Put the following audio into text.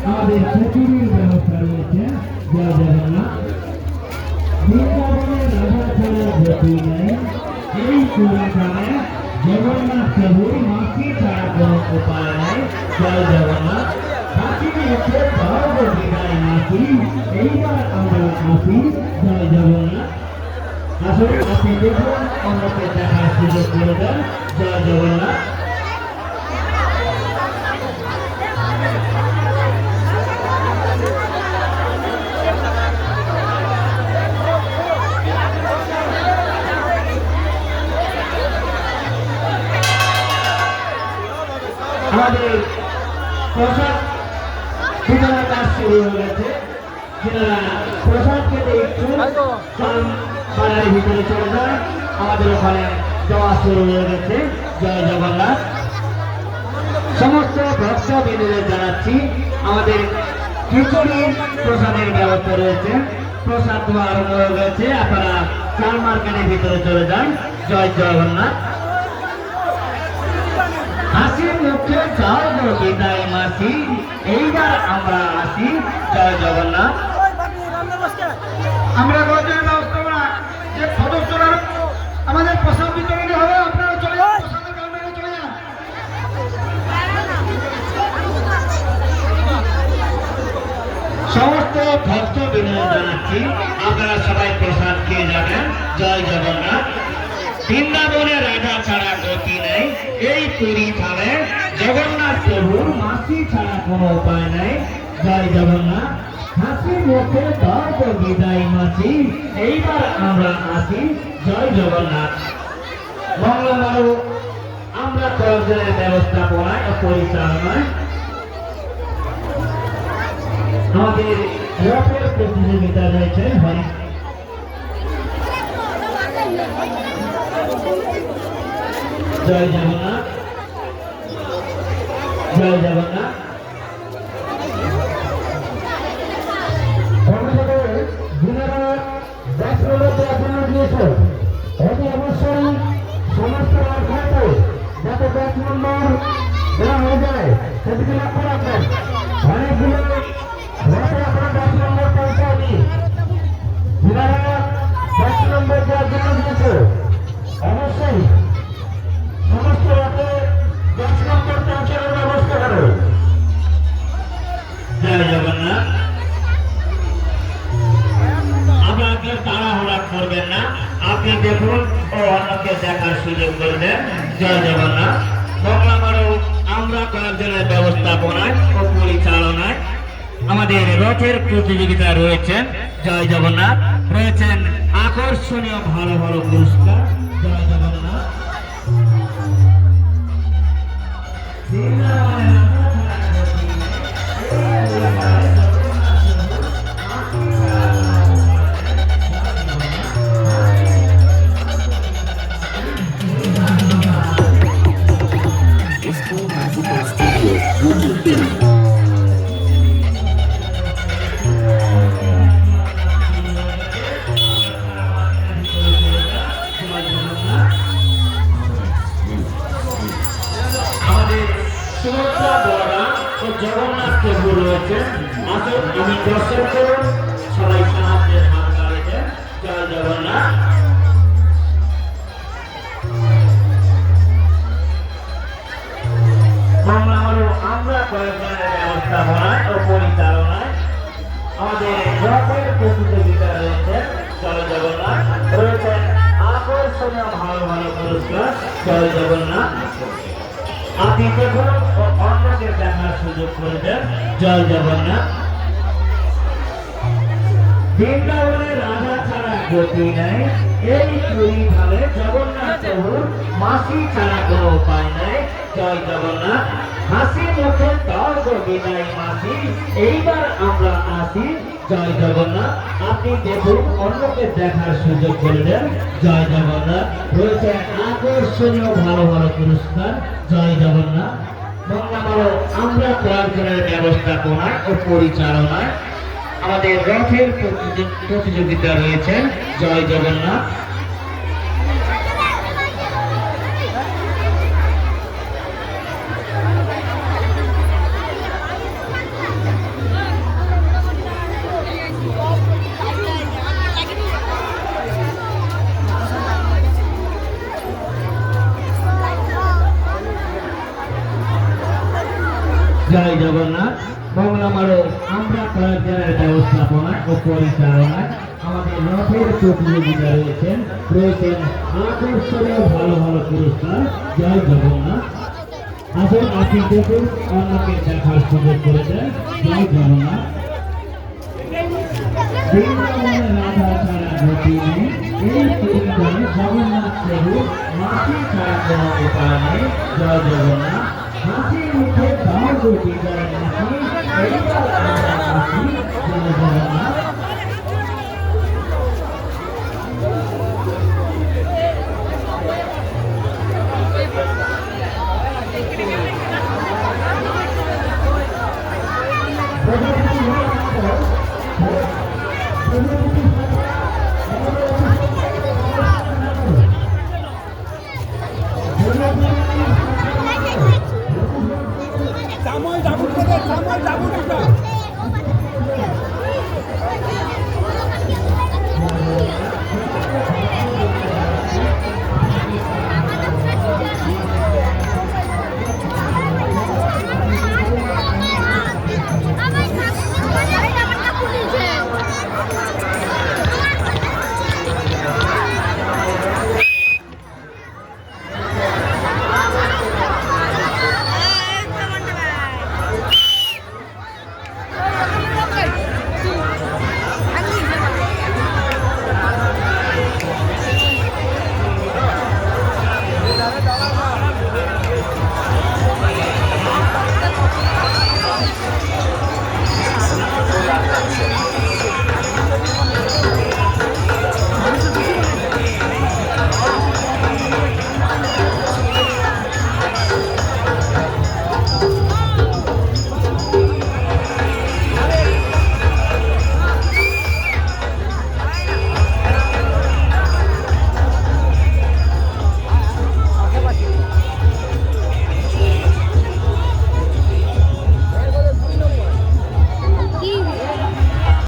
আমাদের খিচুড়ির ব্যবস্থা রয়েছে। জয় জগন্নাথ। বৃন্দাবনে রাধা ছাড়া গতি নেই, এই পুরীধামে জগন্নাথ প্রভুর মাসি ছাড়া কোনো উপায় নেই। জয় জগন্নাথ। হাসি মুখে ধর্ম বিদায় মাসি, এইবার আমরা আসি। জয় জগন্নাথ। আসলে আপনি দেখুন, অন্যকে দেখার সুযোগ করে দেন। জয় জগন্নাথ। আমাদের প্রসাদ বিতরণের কাজ শুরু হয়ে গেছে। যারা প্রসাদ খেতে ইচ্ছুক বাজারের ভিতরে চলে যায়, আমাদের ওখানে দেওয়া শুরু হয়ে গেছে। জয় জগন্নাথ। সমস্ত ভক্তবৃন্দদের জানাচ্ছি, আমাদের খিচুড়ির প্রসাদের ব্যবস্থা রয়েছে। প্রসাদ দেওয়া আরম্ভ হয়ে গেছে, আপনারা চাল মার্কেটের ভিতরে চলে যান। জয় জগন্নাথ। হাসির মুখে জয় গো বিদায় মাসি, এইবার আমরা আসি। জয় জগন্নাথ। আমরা গজের ব্যবস্থাপনা যে সদস্যরা আমাদের প্রসাদ বিতরণী হবে, আপনারা চলে যান, প্রসাদের কাউন্টারে চলে যান। সমস্ত ভক্তবৃন্দ জানাচ্ছি, আপনারা সবাই প্রসাদ খেয়ে যাবেন। জয় জগন্নাথ। বৃন্দাবনে রাধা ছাড়া গতি নেই, এই পুরী ধামে জগন্নাথ প্রভুর মাসি ছাড়া কোনো উপায় নেই। জয় জগন্নাথ। হাসি মুখে দর্প বিদায় মাসি, এইবার আমরা আসি। জয় জগন্নাথ। মঙ্গলবারও আমরা কয়েকজনের ব্যবস্থাপনায় ও পরিচালনায় আমাদের রথের প্রতিযোগিতা রয়েছে। জয় জগন্নাথ। জয় জগন্নাথ। অতি অবশ্যই সমস্ত রাখাতে যাতে 10 নম্বর দেওয়া হয়ে যায় সেদিকে লক্ষ্য রাখবেন। অনেকগুলো রথে আপনারা 10 নম্বর পৌঁছায়নি, যারা 10 নম্বর দেওয়ার জন্য দিয়েছে অবশ্যই সমস্ত রথে 10 নম্বর পৌঁছানোর ব্যবস্থা করো। জয় জগন্নাথ। আপনাকে তাড়াহুড়া করবেন না, আপনি দেখুন ও অন্যকে দেখার সুযোগ করবেন। জয় জগন্নাথ। মঙ্গলবারও আমরা কয়েকজনের ব্যবস্থাপনায় ও পরিচালনায় আমাদের রথের প্রতিযোগিতা রয়েছেন। জয় জগন্নাথ। রয়েছেন আকর্ষণীয় ভালো ভালো পুরস্কার। জয় জগন্নাথ। জগন্নাথ প্রভু রয়েছে। আসুন আমি দর্শন করুন, সবাই সাহায্যের হাত বাড়িয়েছেন। জয় জগন্নাথ। মঙ্গলবারও আমরা কয়েকজনের ব্যবস্থাপনায় ও পরিচালনায় আমাদের রথের প্রতিযোগিতা রয়েছে। জয় জগন্নাথ। রয়েছেন আকর্ষণীয় ভালো ভালো পুরস্কার। জয় জগন্নাথ। আপনি দেখুন ও অন্যকে দেখার সুযোগ করে দেন। জয় জগন্নাথ। বৃন্দাবনে রাধা ছাড়া গতি নেই, এই পুরী ধামে জগন্নাথ প্রভুর মাসি ছাড়া কোনো উপায় নেই। জয় জগন্নাথ। হাসি মুখে তর্ক বিদায় মাসি, এইবার আমরা আসি। জয় জগন্নাথ। আপনি দেখুন, অন্যকে দেখার সুযোগ করে দেন। জয় জগন্নাথ। রয়েছে আকর্ষণীয় ভালো ভালো পুরস্কার। জয় জগন্নাথ। বাংলা আমরা প্রয়োজনের ব্যবস্থাপনায় ও পরিচালনায় আমাদের রথের প্রতিযোগিতা রয়েছেন। জয় জগন্নাথ। জয় জগন্নাথ। বাংলা আমরা প্রয়োজনের ব্যবস্থাপনায় ও পরিচালনায় আমাদের রথের প্রতিযোগিতা রয়েছেন আকর্ষণীয় ভালো ভালো পুরস্কার। জয় জগন্নাথ। আসুন আপনি দেখুন, অন্যকে দেখার সুযোগ করে দেন। জয় জগন্নাথ। বৃন্দাবনে রাধা ছাড়া গতি নেই, এই পরিবারে জগন্নাথ প্রভু মাসি ছাড়া কোনো উপায় নেই। জয় জগন্নাথ। হাসি মুখে দাও গো বিজয় মাসি, এইবার আমরা আসি। জয় জগন্নাথ। জামাই জাবুর থেকে জামাই জাবুর থেকে